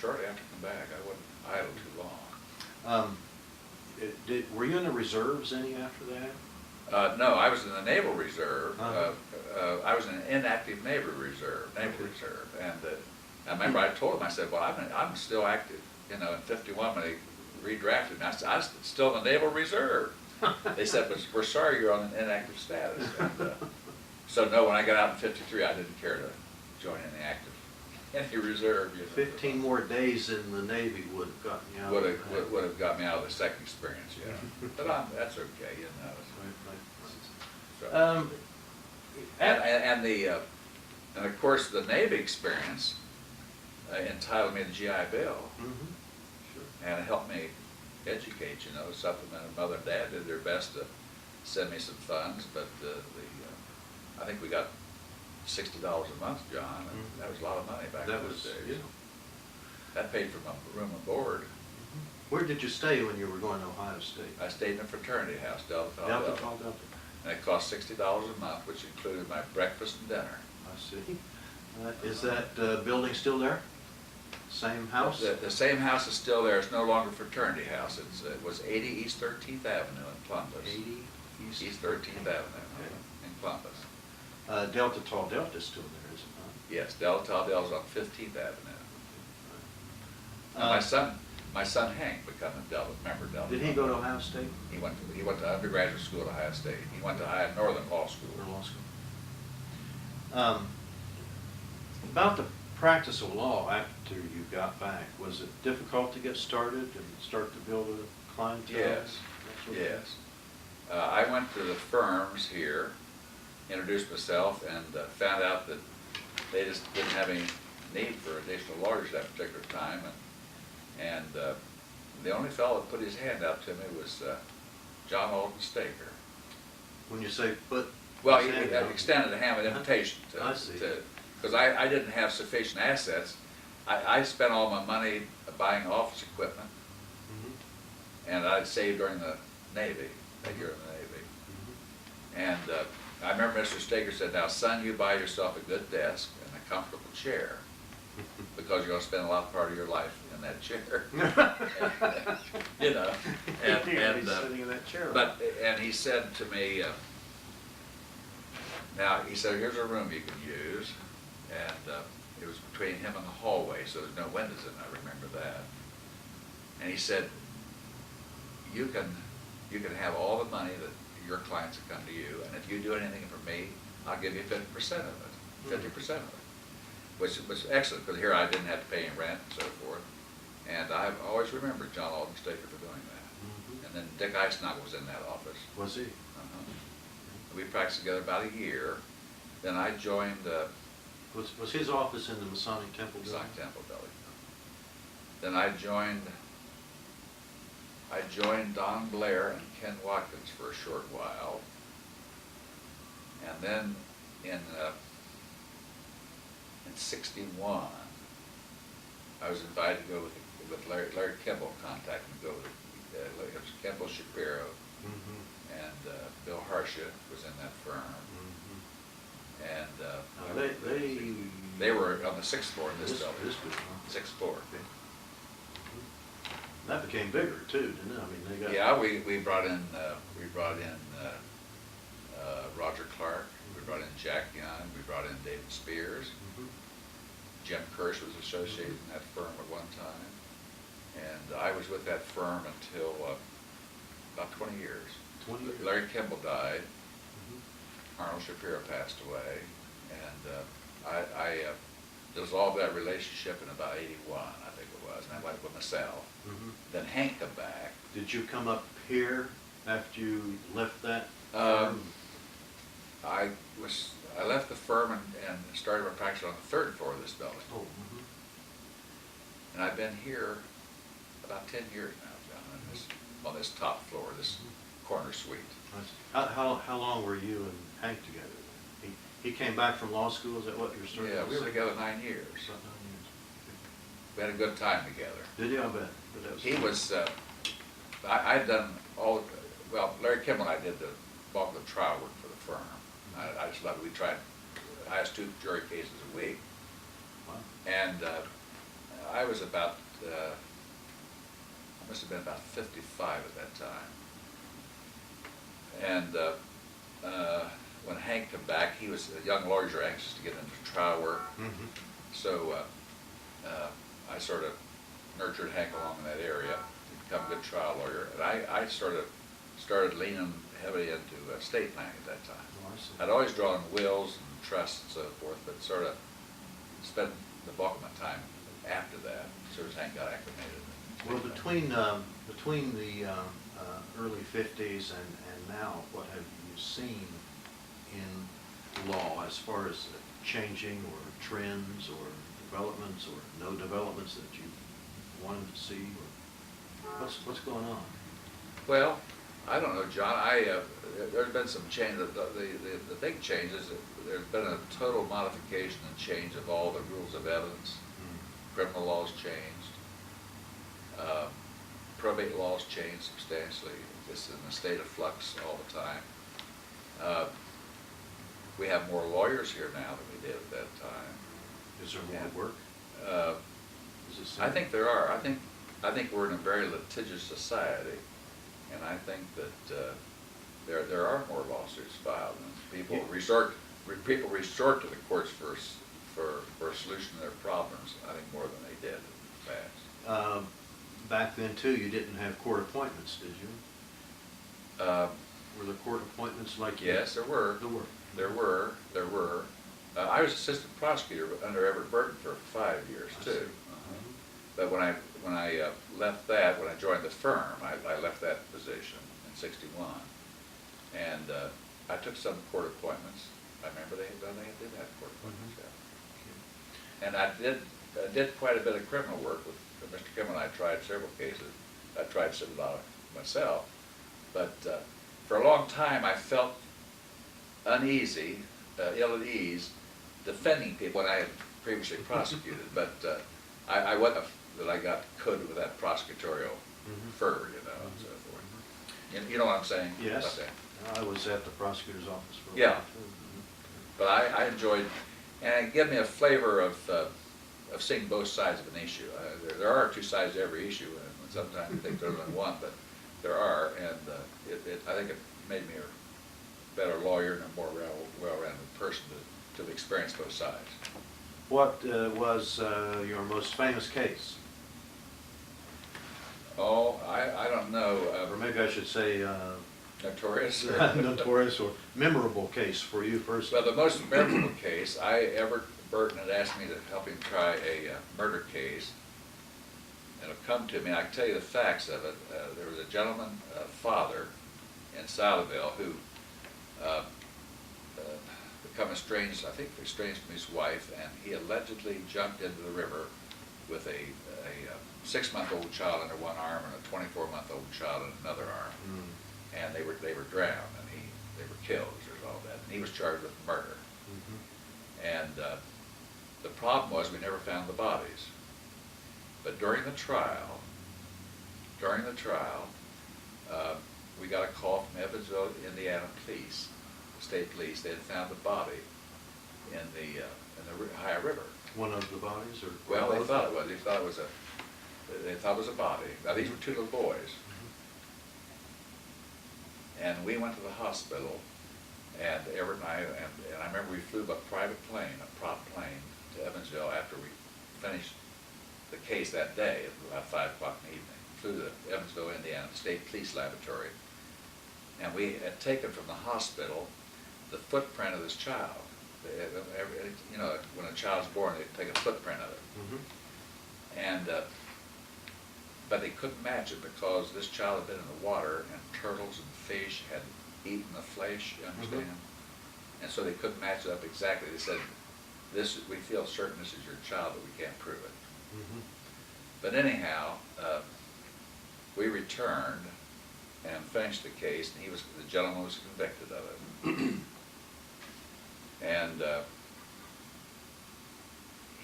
Shortly after I come back, I wasn't idle too long. Were you in the reserves any after that? No, I was in the Naval Reserve. Uh-huh. I was in an inactive Naval Reserve, and I remember I told them, I said, well, I'm still active, in 51 when they redrafted me. I said, I'm still in the Naval Reserve. They said, but we're sorry you're on an inactive status. And, so no, when I got out in 53, I didn't care to join any reserve. 15 more days in the Navy would have gotten you out. Would have got me out of the second experience, yeah. But that's okay, Right, So, and of course, the Navy experience entitled me to the GI Bill, Mhm. Sure. and it helped me educate, supplement. Mother and Dad did their best to send me some funds, but I think we got $60 a month, John, and Mhm. that was a lot of money back in That those was, days. yeah. That paid for my room and board. Where did you stay when you were going to Ohio State? I stayed in a fraternity house, Delta Tau Delta Delta. Tau Delta. And it cost $60 a month, which included my breakfast and dinner. I see. Is that building still there? Same house? The same house is still there. It's no longer a fraternity house. It was 80 East 13th Avenue in Columbus. 80 East 13th Avenue in Columbus. Delta Tau Delta is still there, is it not? Yes, Delta Tau Delta is on 15th Avenue. And my son Hank became a Delta member. Delta. Did he go to Ohio State? He went to undergraduate school at Ohio State. He went to Northern Law School. Or law school? About the practice of law after you got back, was it difficult to get started and start to build a clientele? Yes, That sort of thing? yes. I went to the firms here, introduced myself, and found out that they just didn't have any need for additional lawyers at that particular time. And the only fellow that put his hand out to me was John Alden Staker. When you say put. Well, his he hand out- extended a hand of invitation I see. because I didn't have sufficient assets. I spent all my money buying office equipment, Mhm. and I'd saved during the Navy, that year in the Navy. And I remember Mr. Staker said, "Now, son, you buy yourself a good desk and a comfortable chair, because you're going to spend a lot part of your life in that chair." You know, You're gonna be sitting in that chair. and he said to me, now, he said, "Here's a room you can use," and it was between him and the hallway, so there's no windows in it, I remember that. And he said, you can have all the money that your clients have come to you, and if you do anything for me, I'll give you 50% of it, 50% of it, which was excellent, because here I didn't have to pay any rent and so forth. And I've always remembered John Alden Staker for doing that. Mhm. And then Dick Eisnock was in that office. Was he? Uh-huh. We practiced together about a year. Then I joined Was his office in the Masonic Temple building? Masonic Temple building. Then I joined Don Blair and Ken Watkins for a short while. And then in '61, I was invited to go with Larry Kimball, contacted me to go with it was Kimball Shapiro, Mhm. and Bill Harcha was in that firm. Mhm. And Now, they were on the 6th floor in this building. This building, huh? 6th floor. Okay. Mhm. That became bigger too, didn't it? I mean, they got. Yeah, we brought in Roger Clark, we brought in Jack Young, we brought in David Spears. Mhm. Jim Kirsch was associated in that firm at one time, and I was with that firm until about 20 years. 20 years. Larry Kimball died, Mhm. Arnold Shapiro passed away, and I dissolved that relationship in about '81, I think it was, and I went with myself. Mhm. Then Hank come back. Did you come up here after you left that? Um, I left the firm and started my practice on the 3rd floor of this building. Oh. Mhm. And I've been here about 10 years now, John, on this top floor, this corner suite. How long were you and Hank together? He came back from law school, is that what you're starting to Yeah, say? we were together 9 years. About 9 We had a good time together. years. Did you? I bet. But that was He fun. was, I'd done all, well, Larry Kimball and I did the bulk of the trial work for the firm. I just loved it. We tried, I asked 2 jury cases a week. Wow. And I was about, I must have been about 55 at that time. And when Hank came back, he was, young lawyers are anxious to get into trial work. Mhm. So I sort of nurtured Hank along in that area to become a good trial lawyer. And I sort of started leaning heavily into estate planning at that time. Oh, I see. I'd always drawn wills and trusts and so forth, but sort of spent the bulk of my time after that, as soon as Hank got acclimated. Well, between the early 50s and now, what have you seen in law as far as changing or trends or developments or no developments that you wanted to see? Or what's going on? Well, I don't know, John. There's been some change. The big change is that there's been a total modification and change of all the rules of evidence. Criminal laws changed. Probate laws changed substantially. It's in a state of flux all the time. We have more lawyers here now than we did at that time. Is there more And, work? Is it I think there are. I think we're in a very litigious society, and I think that there are more lawsuits filed, and people resort to the courts for a solution to their problems. I think more than they did in the past. Back then too, you didn't have court appointments, did you? Were there court appointments like? Yes, there were. There were. There were. I was assistant prosecutor under Everett Burton for 5 years I too. see. But when I left that, when I joined the firm, I left that position in '61, and I took some court appointments. I remember they did have court appointments, yeah. And I did quite a bit of criminal work with Mr. Kimmel. I tried several cases. I tried civil law myself, but for a long time I felt uneasy, ill at ease, defending people when I had previously prosecuted. But I wasn't that I got could with that prosecutorial fervor, you know, and so forth. You know what I'm saying? Yes. About that? I was at the prosecutor's office for a Yeah. while too. But I enjoyed, and it gave me a flavor of seeing both sides of an issue. There are two sides to every issue, and sometimes you think there's only one, but there are, and I think it made me a better lawyer and a more well-rounded person to have experienced both sides. What was your most famous case? Oh, I don't know. Or maybe I should say Notorious? notorious or memorable case for you personally? Well, the most memorable case, Everett Burton had asked me to help him try a murder case, and it come to me, and I can tell you the facts of it. There was a gentleman, father, in Saliville who become estranged, I think estranged from his wife, and he allegedly jumped into the river with a 6-month-old child under one arm and a 24-month-old child in another arm. And they were drowned, and they were killed as a result of that. And he was charged with murder. And the problem was we never found the bodies. But during the trial, we got a call from Evansville, Indiana police, the state police. They had found the body in the Ohio River. One of the bodies, or? Well, they thought it was. They thought it was a body. Now these were two little boys. And we went to the hospital, and Everett and I remember we flew a private plane, a prop plane, to Evansville after we finished the case that day at about 5 o'clock in the evening. Flew to Evansville, Indiana, State Police Laboratory, and we had taken from the hospital the footprint of this child. You know, when a child's born, they take a footprint of it. And but they couldn't match it because this child had been in the water, and turtles and fish had eaten the flesh, you understand? And so they couldn't match it up exactly. They said, we feel certain this is your child, but we can't prove it. But anyhow, we returned and finished the case, and the gentleman was convicted of it. And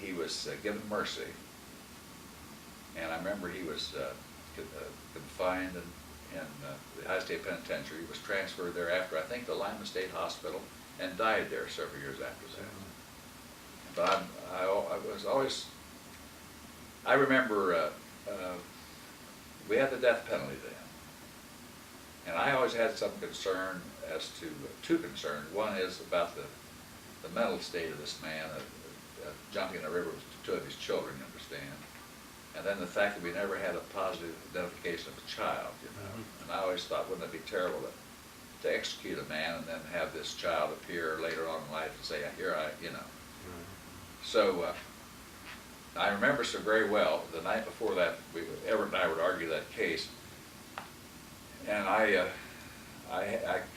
he was given mercy. And I remember he was confined in the High State Penitentiary. He was transferred thereafter, I think, to Lima State Hospital, and died there several years after that. But I was always, I remember we had the death penalty then. And I always had some concern as to, two concerns. One is about the mental state of this man, jumping in the river with two of his children, you understand. And then the fact that we never had a positive identification of a child, you know. And I always thought, wouldn't it be terrible to execute a man and then have this child appear later on in life and say, here you know. So I remember so very well, the night before that, Everett and I would argue that case, and I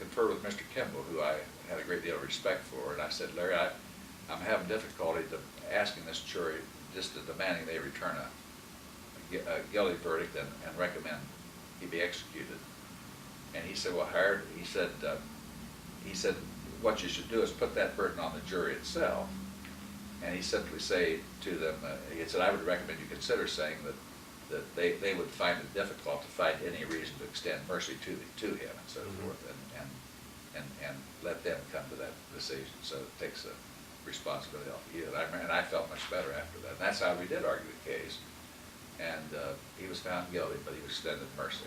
conferred with Mr. Kimball, who I had a great deal of respect for, and I said, Larry, I'm having difficulty asking this jury, just demanding they return a guilty verdict and recommend he be executed. And he said, well, Howard, he said, what you should do is put that burden on the jury itself. And he simply say to them, he said, I would recommend you consider saying that they would find it difficult to find any reason to extend mercy to him and so forth, and let them come to that decision. So it takes a responsibility off of you. And I felt much better after that. And that's how we did argue the case. And he was found guilty, but he was extended mercy.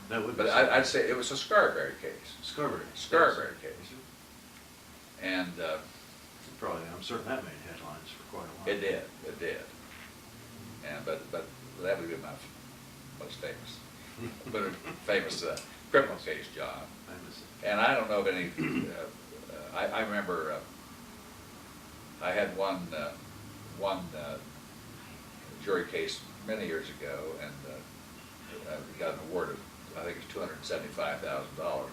But I'd say it was a Scarberry case. Scarberry case. And probably, I'm certain that made headlines for quite a while. it did. And but that would be my most famous criminal case, John. And I don't know of any. I remember I had one jury case many years ago, and we got an award of, I think it's $275,000,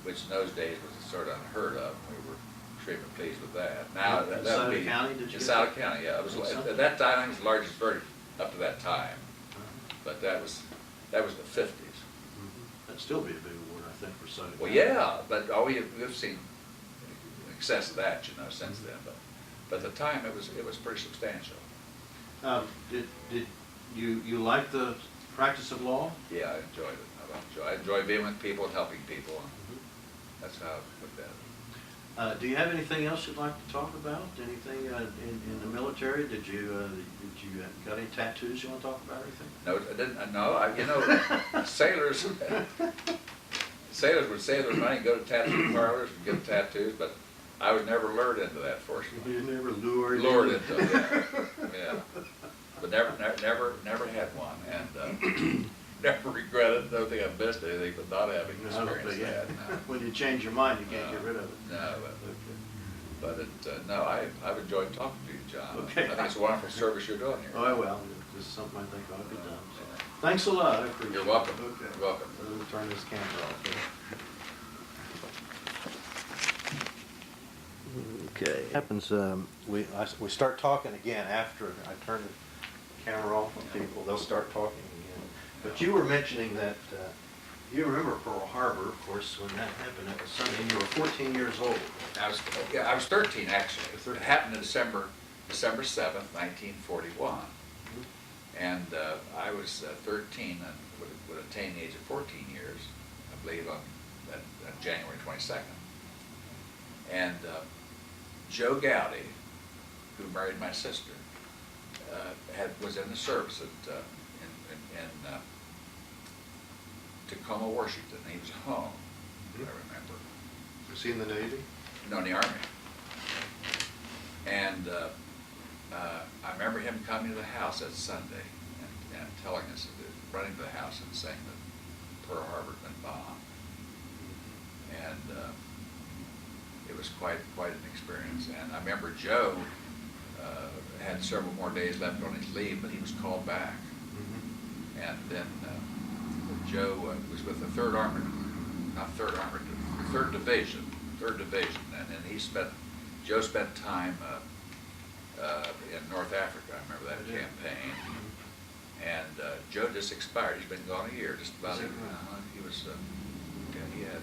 which in those days was sort of unheard of. We were extremely pleased with that. Now, In that would Sauter be. County, did you In get Sauter that? County, yeah. It was, That's at that time, I think it was the largest verdict up to that time, but that was the 50s. That'd still be a big award, I think, for Sauter Well, County. yeah, but we've seen excess of that, you know, since then, but at the time, it was pretty substantial. Did you like the practice of law? Yeah, I enjoyed it. I enjoy being with people and helping people, and that's how I looked at it. Do you have anything else you'd like to talk about? Anything in the military? Did you got any tattoos you want to talk about? Anything? No, I didn't. No, you know, sailors would save their money, go to tattoo parlors and get tattoos, but I was never lured into that, fortunately. You never lured Into it, yeah. But never had one, and never regretted. Don't think I've missed anything, but not having experienced that. No. When you change your mind, you can't get rid of it. No, no, I've enjoyed talking to you, John. Okay. I think it's a wonderful service you're doing here. Oh, well, this is something I think ought to be done. So. Thanks a lot. I appreciate it. You're welcome. Okay. You're welcome. We'll turn this camera off. Okay. Happens, we start talking again after I turn the camera off on people. They'll start talking again. But you were mentioning that, you remember Pearl Harbor, of course, when that happened. That was Sunday, and you were 14 years old. I was 13 actually. It happened in December 7th, 1941. And I was 13 and would attain the age of 14 years, I believe, on January 22nd. And Joe Gowdy, who married my sister, was in the service at, in Tacoma, Washington. He was home, I remember. Was he in the Navy? No, in the Army. And I remember him coming to the house that Sunday and telling us, running to the house and saying that Pearl Harbor had been bombed. And it was quite an experience. And I remember Joe had several more days left on his leave, but he was called back. And then Joe was with the 3rd Armored, not 3rd Armored, 3rd Division, and Joe spent time in North Africa. I remember that campaign. And Joe just expired. He's been gone a year, just about. He was. He had.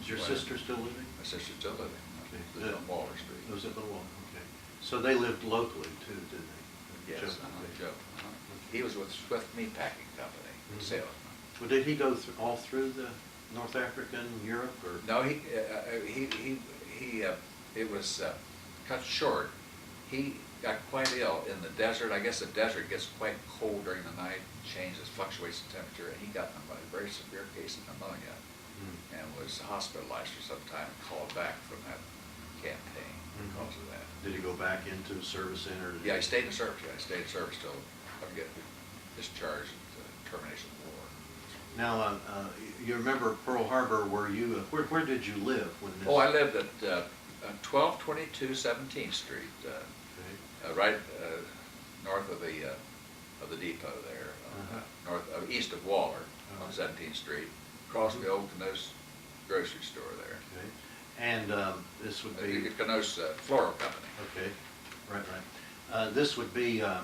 Is your sister still living? My sister's still living. Okay. Lives on Waller Street. Lives up on Waller. Okay. So they lived locally too, did they? Yes, Joe. He was with Swift Meatpacking Company, salesman. Well, did he go all through the North African, Europe, or? No, it was cut short. He got quite ill in the desert. I guess the desert gets quite cold during the night, changes, fluctuates in temperature, and he got a very severe case of pneumonia and was hospitalized for some time and called back from that campaign because of that. Did he go back into service center? Yeah, he stayed in service. Yeah, he stayed in service till I get discharged at termination of war. Now, you remember Pearl Harbor? Where did you live when this? Oh, I lived at 1222 17th Street, right north of the depot there, east of Waller on 17th Street, across the old Canoes grocery store there. Okay. And this would be Canoes Floral Company. Okay, right. This would be a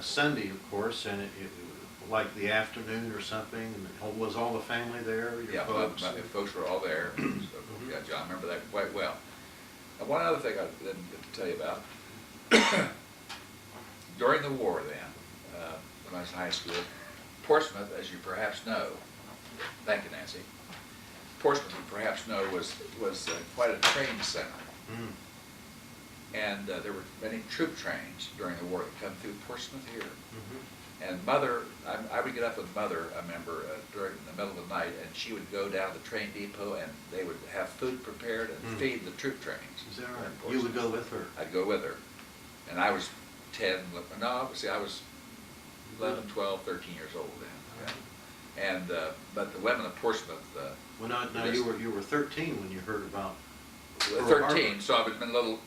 Sunday, of course, and it like the afternoon or something. And was all the family there? Your folks? My folks were all there. So, yeah, John, I remember that quite well. And one other thing I didn't get to tell you about. During the war then, when I was in high school, Portsmouth, as you perhaps know, thank you, Nancy, Portsmouth, you perhaps know, was quite a train center. And there were many troop trains during the war that come through Portsmouth here. And Mother, I would get up with Mother, I remember, during the middle of the night, and she would go down to the train depot, and they would have food prepared and feed the troop trains. Is that right? You would go with her? I'd go with her. And I was 10, no, see, I was 11, 12, 13 years old then. Yeah. And, but the women of Portsmouth... well, now you were 13 when you heard about Pearl Harbor. 13, so I've been a little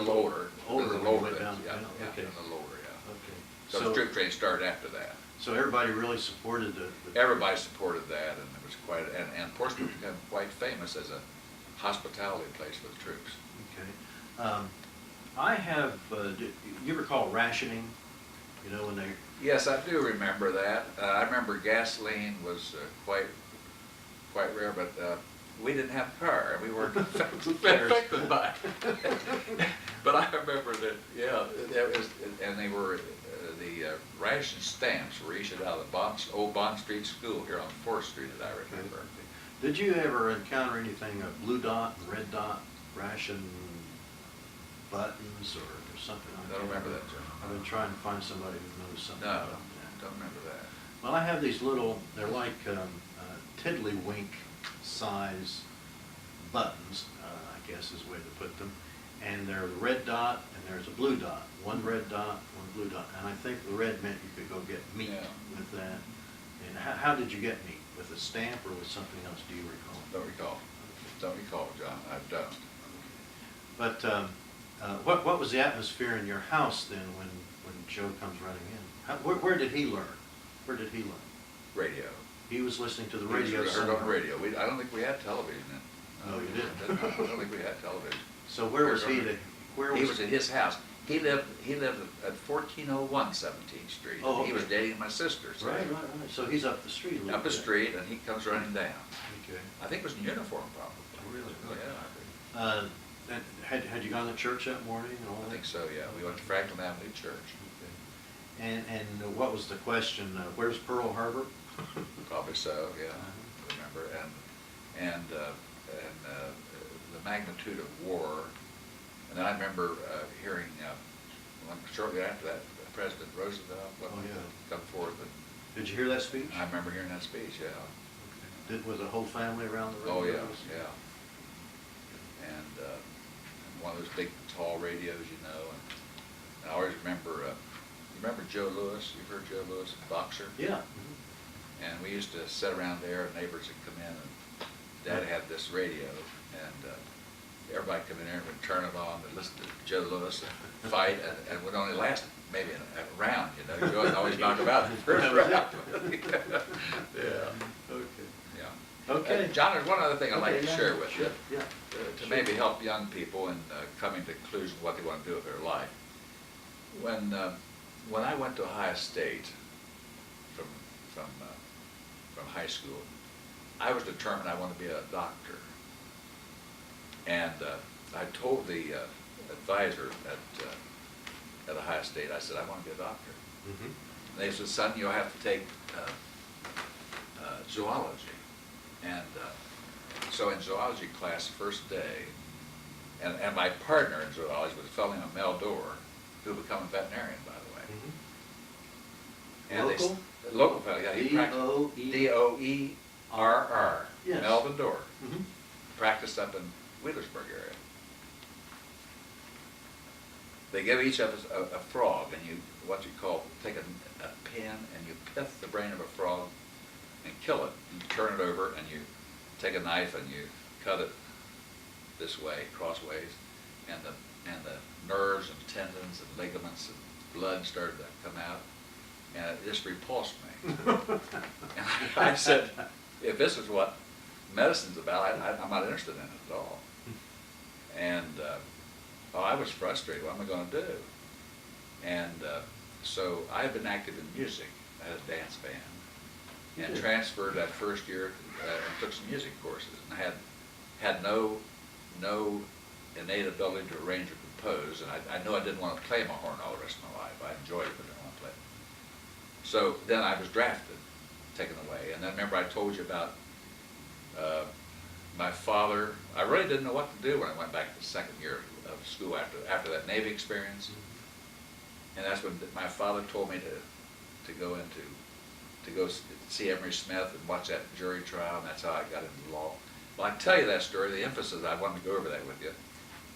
older. Older A little when you older went than, down, yeah, yeah, okay. a little older, yeah. Okay. So the troop training started after that. So everybody really supported the. Everybody supported that, and it was quite, and Portsmouth became quite famous as a hospitality place for the troops. Okay. I have, do you recall rationing, you know, when they, Yes, I do remember that. I remember gasoline was quite rare, but we didn't have a car, and we weren't affected by it. But I remember that, yeah, that was, and they were, the ration stamps were issued out of the old Bond Street School here on 4th Street, as I remember. did you ever encounter anything, a blue dot and red dot ration buttons or something like that? I don't remember that, Joe. I've been trying to find somebody who knows something No, about that. don't remember that. Well, I have these little, they're like tiddlywink size buttons, I guess is the way to put them. And there's a red dot and there's a blue dot. One red dot, one blue dot. And I think the red meant you could go get meat with that. And how did you get meat? With a stamp or with something else, do you recall? Don't recall. Don't recall, John. I don't. But what was the atmosphere in your house then when Joe comes running in? Where did he learn? Where did he learn? Radio. He was listening to the We radio. heard on the radio. I don't think we had television then. No, you didn't. I don't think we had television. So where was he? He was at his house. He lived at 1401 17th Street. Oh, He was okay. dating my sister. So Right. So he's up the street a little Up the bit. street, and he comes running down. Okay. I think it was in uniform, probably. Really? Yeah, And had you gone to church that morning and all I that? think so. Yeah, we went to Franklin Avenue Church. Okay. And what was the question? Where's Pearl Harbor? Probably so. Yeah, I remember. And the magnitude of war. And then I remember hearing shortly after that, President Roosevelt come forth. And Did you hear that speech? I remember hearing that speech. Yeah. Was the whole family around the Oh radio? yeah, yeah. And one of those big, tall radios, you know. And I always remember. You remember Joe Louis? You've heard Joe Louis, boxer? Yeah. And we used to sit around there, and neighbors would come in, and Dad had this radio, and everybody come in there and would turn it on and listen to Joe Lewis and fight, and it would only last maybe a round, you know. You wouldn't always knock him out in the first round. Yeah. Okay. Yeah. Okay. John, there's one other thing I'd like Okay, to yeah, share with sure, you, yeah. to maybe help young people in coming to conclusion what they want to do with their life. When I went to Ohio State from high school, I was determined I wanted to be a doctor. And I told the advisor at Ohio State, I said, I want to be a doctor. Mm-hmm. And they said, son, you'll have to take zoology. And so in zoology class, first day, and my partner in zoology was a fellow named Mel Dorr, who would become a veterinarian, by the way. Mm-hmm. And Local? Local fellow, yeah. He practiced Doerr. Yes. Melvin Dorr. Mm-hmm. Practiced up in Wheelersburg area. They give each of us a frog, and you, what you call, take a pin and you pith the brain of a frog and kill it. You turn it over and you take a knife and you cut it this way, crossways, and the nerves and tendons and ligaments and blood started to come out, and it just repulsed me. And I said, if this is what medicine's about, I'm not interested in it at all. And I was frustrated. What am I going to do? And so I had been active in music. I had a dance band, and transferred that first year and took some music courses. And I had no innate ability to arrange or compose, and I knew I didn't want to play my horn all the rest of my life. I enjoyed it, but I didn't want to play it. So then I was drafted, taken away. And then remember I told you about my father. I really didn't know what to do when I went back to the second year of school after that Navy experience. And that's when my father told me to go see Emery Smith and watch that jury trial, and that's how I got into law. Well, I tell you that story, the emphasis I wanted to go over that with you,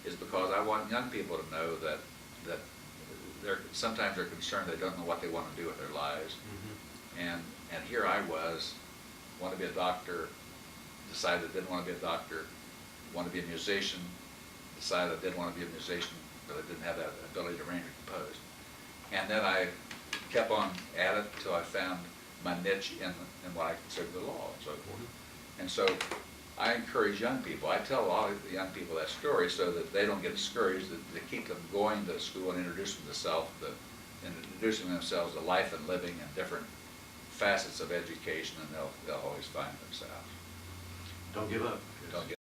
is because I want young people to know that sometimes they're concerned they don't know what they want to do with their lives. Mm-hmm. And here I was, wanted to be a doctor, decided I didn't want to be a doctor, wanted to be a musician, decided I didn't want to be a musician, but I didn't have that ability to arrange or compose. And then I kept on at it until I found my niche in what I consider the law and so forth. And so I encourage young people. I tell a lot of the young people that story so that they don't get discouraged, to keep them going to school and introducing themselves to life and living and different facets of education, and they'll always find themselves. Don't give up. Don't give